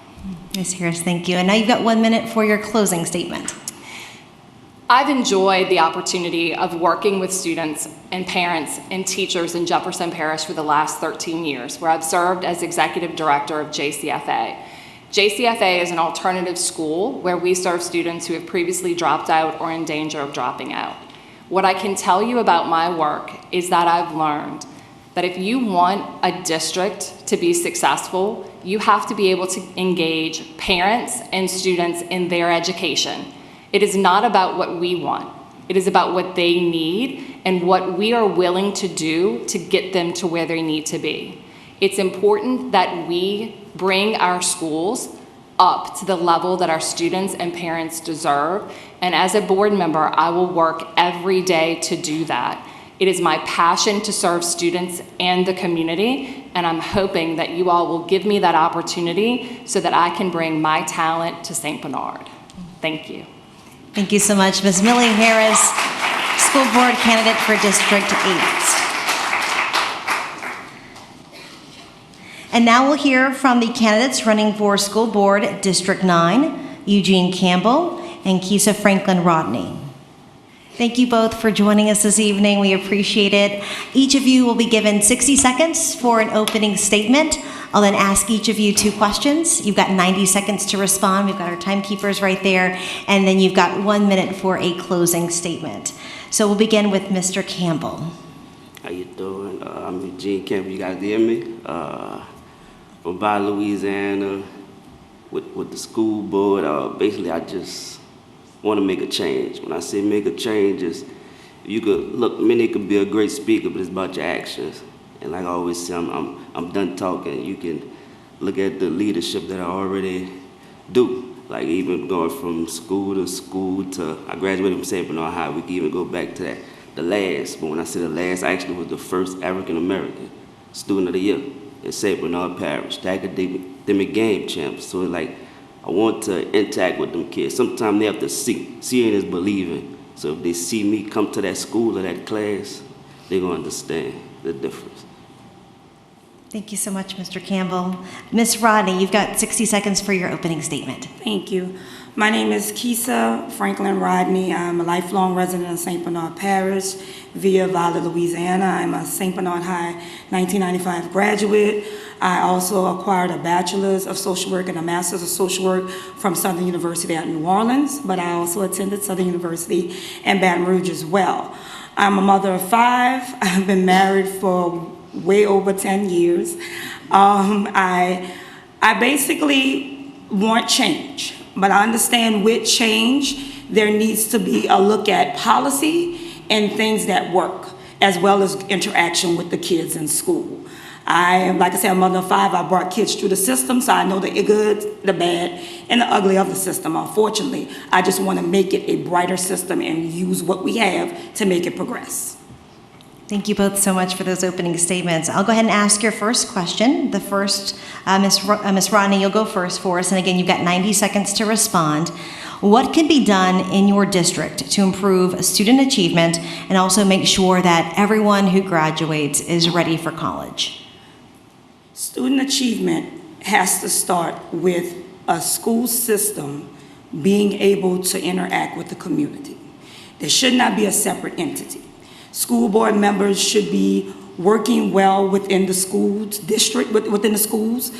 Ms. Harris, thank you. And now you've got 1 minute for your closing statement. I've enjoyed the opportunity of working with students and parents and teachers in Jefferson Parish for the last 13 years, where I've served as executive director of JCFA. JCFA is an alternative school where we serve students who have previously dropped out or in danger of dropping out. What I can tell you about my work is that I've learned that if you want a district to be successful, you have to be able to engage parents and students in their education. It is not about what we want. It is about what they need and what we are willing to do to get them to where they need to be. It's important that we bring our schools up to the level that our students and parents deserve. And as a board member, I will work every day to do that. It is my passion to serve students and the community, and I'm hoping that you all will give me that opportunity so that I can bring my talent to St. Bernard. Thank you. Thank you so much, Ms. Millie Harris, School Board candidate for District 8. And now we'll hear from the candidates running for School Board District 9, Eugene Campbell and Keisha Franklin Rodney. Thank you both for joining us this evening. We appreciate it. Each of you will be given 60 seconds for an opening statement. I'll then ask each of you 2 questions. You've got 90 seconds to respond. We've got our timekeepers right there. And then you've got 1 minute for a closing statement. So we'll begin with Mr. Campbell. How you doing? I'm Eugene Campbell. You guys hear me? From by Louisiana with the school board. Basically, I just want to make a change. When I say make a change, is you could look. Many could be a great speaker, but it's about your actions. And like I always say, I'm done talking. You can look at the leadership that I already do. Like even going from school to I graduated from St. Bernard High. We can even go back to that. The last, but when I say the last, I actually was the first African American student of the year in St. Bernard Parish, the academic game champ. So like, I want to interact with them kids. Sometimes they have to see. Seeing is believing. So if they see me come to that school or that class, they're gonna understand the difference. Thank you so much, Mr. Campbell. Ms. Rodney, you've got 60 seconds for your opening statement. Thank you. My name is Keisha Franklin Rodney. I'm a lifelong resident of St. Bernard Parish via Valley, Louisiana. I'm a St. Bernard High 1995 graduate. I also acquired a bachelor's of social work and a master's of social work from Southern University at New Orleans, but I also attended Southern University in Baton Rouge as well. I'm a mother of 5. I've been married for way over 10 years. I basically want change, but I understand with change, there needs to be a look at policy and things that work, as well as interaction with the kids in school. Like I said, I'm a mother of 5. I brought kids through the system, so I know the good, the bad, and the ugly of the system. Unfortunately, I just want to make it a brighter system and use what we have to make it progress. Thank you both so much for those opening statements. I'll go ahead and ask your first question. The first, Ms. Rodney, you'll go first for us. And again, you've got 90 seconds to respond. What can be done in your district to improve student achievement and also make sure that everyone who graduates is ready for college? Student achievement has to start with a school system being able to interact with the community. There should not be a separate entity. School board members should be working well within the school district, within the schools,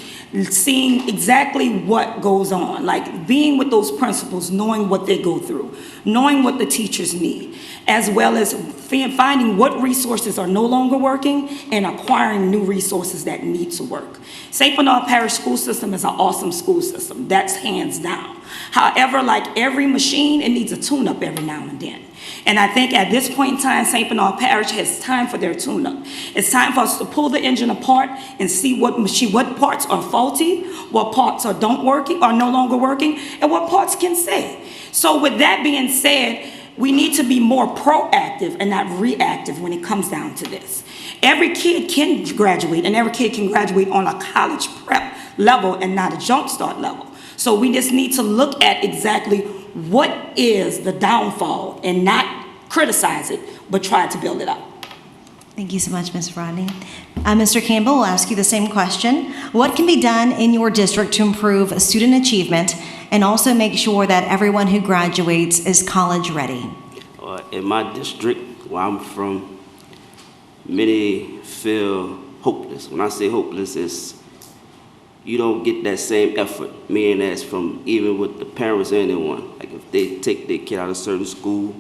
seeing exactly what goes on, like being with those principals, knowing what they go through, knowing what the teachers need, as well as finding what resources are no longer working and acquiring new resources that need to work. St. Bernard Parish school system is an awesome school system. That's hands down. However, like every machine, it needs a tune-up every now and then. And I think at this point in time, St. Bernard Parish has time for their tune-up. It's time for us to pull the engine apart and see what parts are faulty, what parts are no longer working, and what parts can stay. So with that being said, we need to be more proactive and not reactive when it comes down to this. Every kid can graduate, and every kid can graduate on a college prep level and not a jumpstart level. So we just need to look at exactly what is the downfall and not criticize it, but try to build it up. Thank you so much, Ms. Rodney. Mr. Campbell, we'll ask you the same question. What can be done in your district to improve student achievement and also make sure that everyone who graduates is college ready? In my district, where I'm from, many feel hopeless. When I say hopeless, it's you don't get that same effort, meaning that's from even with the parents or anyone. Like if they take their kid out of a certain school,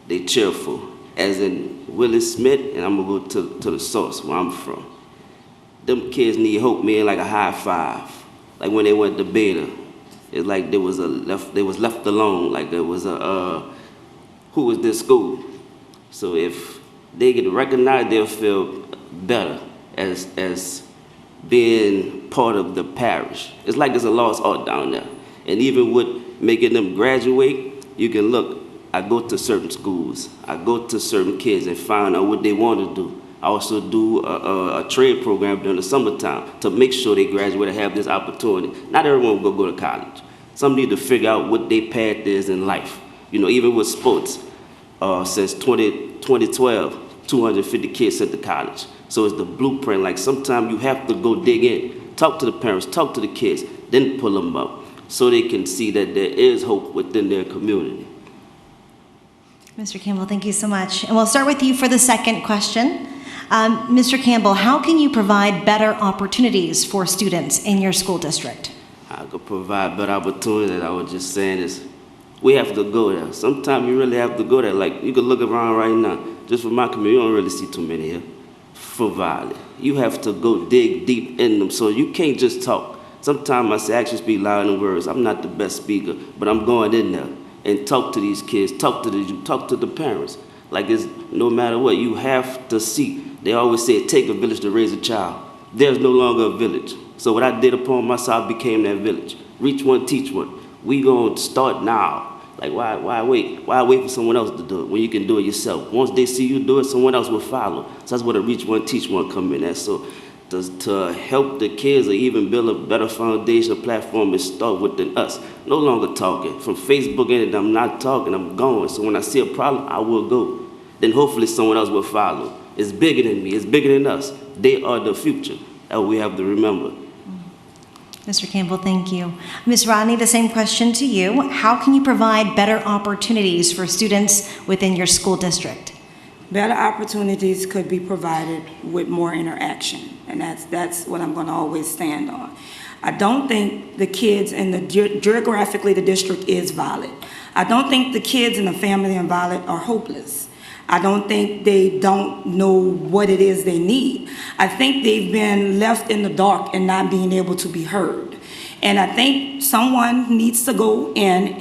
they cheerful. As in Willis Smith, and I'm gonna go to the source where I'm from. Them kids need hope, meaning like a high five. Like when they went to beta, it's like they was left alone. Like there was who was this school? So if they get recognized, they'll feel better as being part of the parish. It's like there's a lost art down there. And even with making them graduate, you can look, I go to certain schools, I go to certain kids and find out what they want to do. I also do a trade program during the summertime to make sure they graduate and have this opportunity. Not everyone will go to college. Some need to figure out what their path is in life. You know, even with sports, since 2012, 250 kids sent to college. So it's the blueprint. Like sometimes you have to go dig in, talk to the parents, talk to the kids, then pull them up so they can see that there is hope within their community. Mr. Campbell, thank you so much. And we'll start with you for the second question. Mr. Campbell, how can you provide better opportunities for students in your school district? I could provide better opportunities. I was just saying is we have to go there. Sometimes you really have to go there. Like you could look around right now. Just for my community, you don't really see too many here for violence. You have to go dig deep in them. So you can't just talk. Sometimes I say actions speak louder than words. I'm not the best speaker, but I'm going in there and talk to these kids, talk to the youth, talk to the parents. Like it's no matter what, you have to see. They always say it take a village to raise a child. There's no longer a village. So what I did upon myself, I became that village. Reach one, teach one. We gonna start now. Like why wait? Why wait for someone else to do it when you can do it yourself? Once they see you do it, someone else will follow. So that's where the reach one, teach one come in at. So to help the kids or even build a better foundation, a platform, and start within us. No longer talking. From Facebook in it, I'm not talking, I'm going. So when I see a problem, I will go. Then hopefully someone else will follow. It's bigger than me, it's bigger than us. They are the future that we have to remember. Mr. Campbell, thank you. Ms. Rodney, the same question to you. How can you provide better opportunities for students within your school district? Better opportunities could be provided with more interaction, and that's what I'm going to always stand on. I don't think the kids in geographically the district is violent. I don't think the kids in the family and violent are hopeless. I don't think they don't know what it is they need. I think they've been left in the dark and not being able to be heard. And I think someone needs to go in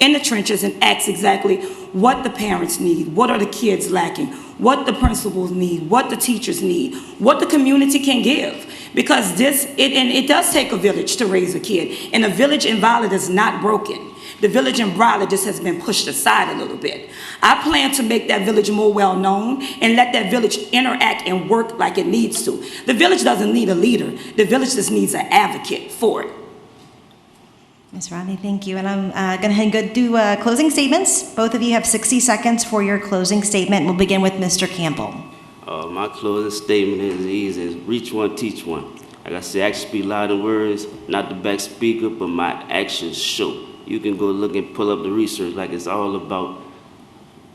the trenches and ask exactly what the parents need, what are the kids lacking, what the principals need, what the teachers need, what the community can give. Because it does take a village to raise a kid. And a village in Violet is not broken. The village in Violet just has been pushed aside a little bit. I plan to make that village more well-known and let that village interact and work like it needs to. The village doesn't need a leader. The village just needs an advocate for it. Ms. Rodney, thank you. And I'm going to do closing statements. Both of you have 60 seconds for your closing statement. We'll begin with Mr. Campbell. My closing statement is easy. It's reach one, teach one. Like I said, actions speak louder than words. Not the back speaker, but my actions show. You can go look and pull up the research. Like it's all about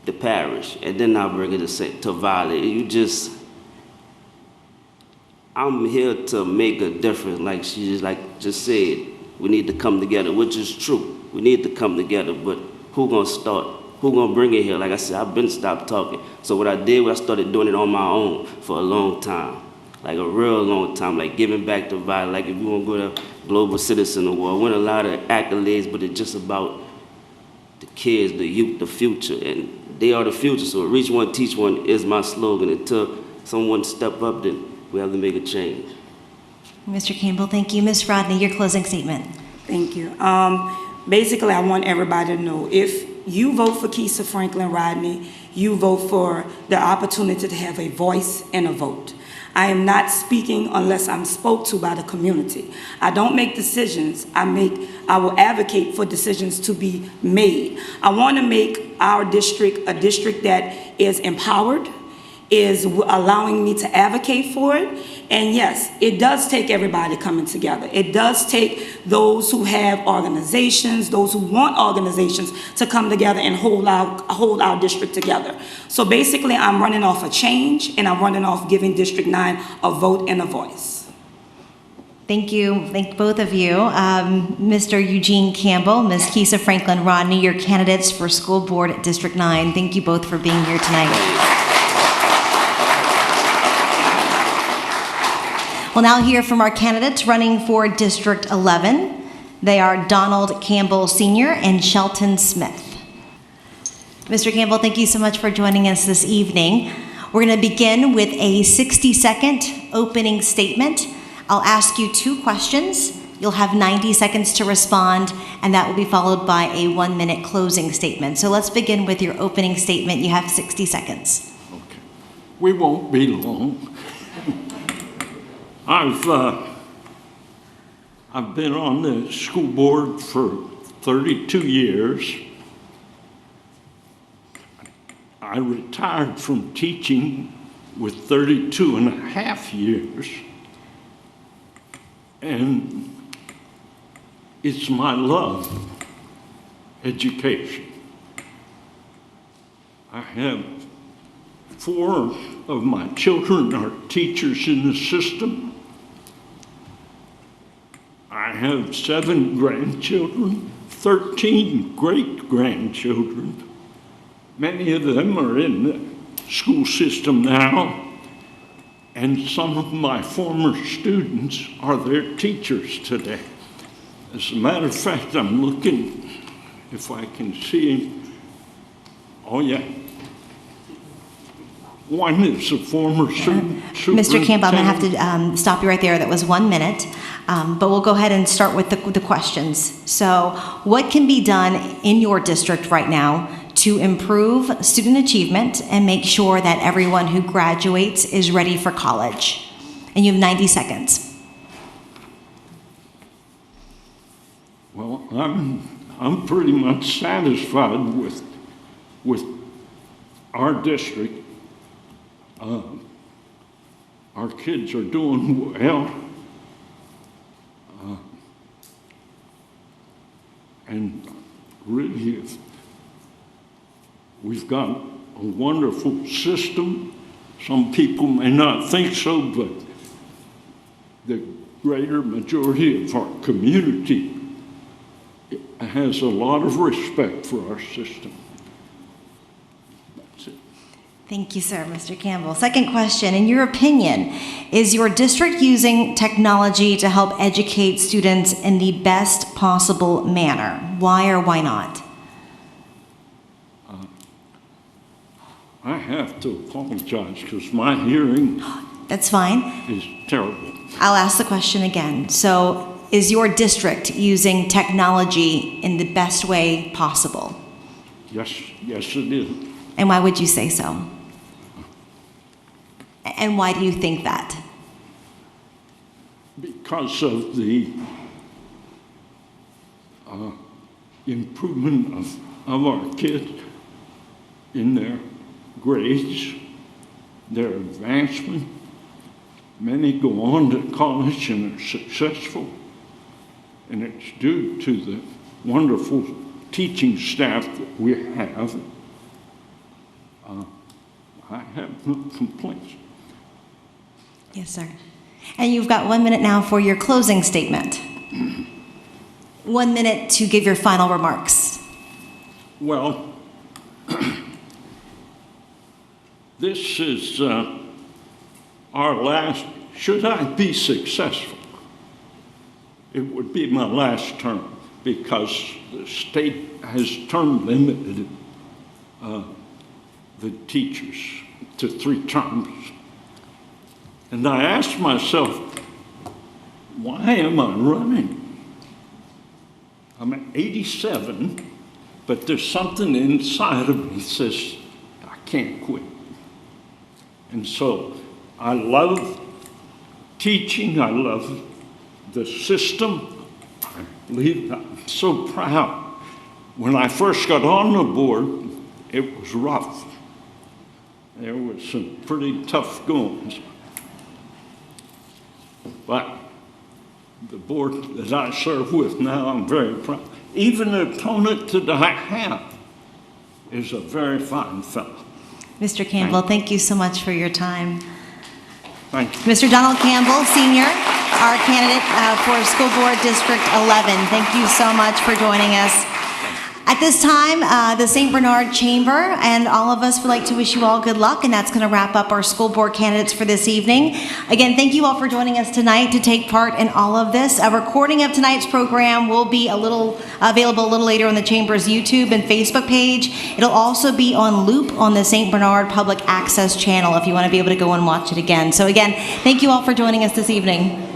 the parish. And then I'll bring it to Violet. I'm here to make a difference. Like she just said. We need to come together, which is true. We need to come together, but who gonna start? Who gonna bring it here? Like I said, I've been stopped talking. So what I did was I started doing it on my own for a long time. Like a real long time, like giving back to Violet. Like if you wanna go to Global Citizen Award, I win a lot of accolades, but it's just about the kids, the youth, the future, and they are the future. So reach one, teach one is my slogan. Until someone step up, then we have to make a change. Mr. Campbell, thank you. Ms. Rodney, your closing statement. Thank you. Basically, I want everybody to know, if you vote for Keisha Franklin Rodney, you vote for the opportunity to have a voice and a vote. I am not speaking unless I'm spoke to by the community. I don't make decisions. I will advocate for decisions to be made. I want to make our district a district that is empowered, is allowing me to advocate for it. And yes, it does take everybody coming together. It does take those who have organizations, those who want organizations to come together and hold our district together. So basically, I'm running off a change, and I'm running off giving District 9 a vote and a voice. Thank you. Thank both of you. Mr. Eugene Campbell, Ms. Keisha Franklin Rodney, your candidates for School Board at District 9. Thank you both for being here tonight. We'll now hear from our candidates running for District 11. They are Donald Campbell Sr. and Shelton Smith. Mr. Campbell, thank you so much for joining us this evening. We're going to begin with a 60-second opening statement. I'll ask you 2 questions. You'll have 90 seconds to respond, and that will be followed by a 1-minute closing statement. So let's begin with your opening statement. You have 60 seconds. Okay. We won't be long. I've been on the school board for 32 years, I retired from teaching with 32 and a half years, and it's my love, education. I have 4 of my children are teachers in the system. I have 7 grandchildren, 13 great-grandchildren. Many of them are in the school system now, and some of my former students are their teachers today. As a matter of fact, I'm looking if I can see him. Oh, yeah. One is a former Mr. Campbell, I'm going to have to stop you right there. That was 1 minute. But we'll go ahead and start with the questions. So what can be done in your district right now to improve student achievement and make sure that everyone who graduates is ready for college? And you have 90 seconds. Well, I'm pretty much satisfied with our district. Our kids are doing well. And really, we've got a wonderful system. Some people may not think so, but the greater majority of our community has a lot of respect for our system. That's it. Thank you, sir, Mr. Campbell. Second question, in your opinion, is your district using technology to help educate students in the best possible manner? Why or why not? I have to apologize because my hearing That's fine. is terrible. I'll ask the question again. So, is your district using technology in the best way possible? Yes, it is. And why would you say so? And why do you think that? Because of the improvement of our kids in their grades, their advancement. Many go on to college and are successful, and it's due to the wonderful teaching staff that we have. I have no complaints. Yes, sir. And you've got 1 minute now for your closing statement. 1 minute to give your final remarks. Well, this is our last, should I be successful, it would be my last term because the state has term limited the teachers to 3 terms. And I asked myself, why am I running? I'm 87, but there's something inside of me that says, I can't quit. And so I love teaching, I love the system. I believe I'm so proud. When I first got on the board, it was rough. There was some pretty tough goings. But the board that I serve with now, I'm very proud. Even the opponent that I have is a very fine fellow. Mr. Campbell, thank you so much for your time. Thank you. Mr. Donald Campbell, Senior, our candidate for School Board District 11. Thank you so much for joining us. At this time, the St. Bernard Chamber and all of us would like to wish you all good luck, and that's going to wrap up our school board candidates for this evening. Again, thank you all for joining us tonight to take part in all of this. A recording of tonight's program will be available a little later on the Chamber's YouTube and Facebook page. It'll also be on loop on the St. Bernard Public Access channel if you want to be able to go and watch it again. So again, thank you all for joining us this evening.